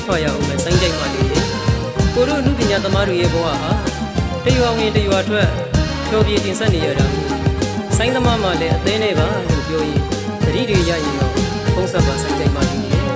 ထွက်ခွာရအောင်ပဲစိုင်းကြိုက်မှနေတယ်ကိုတို့အမှုပညာသမားတွေရဲ့ဘဝဟာတရွာဝင်တရွာထွက်ဖြောပြေတင်ဆက်နေရတာစိုင်းသမားမှလည်းအသေးနဲ့ပါလို့ပြောရင်တတိတွေရရင်တော့ဖုံးဆက်ပါစိုင်းကြိုက်မှနေတယ်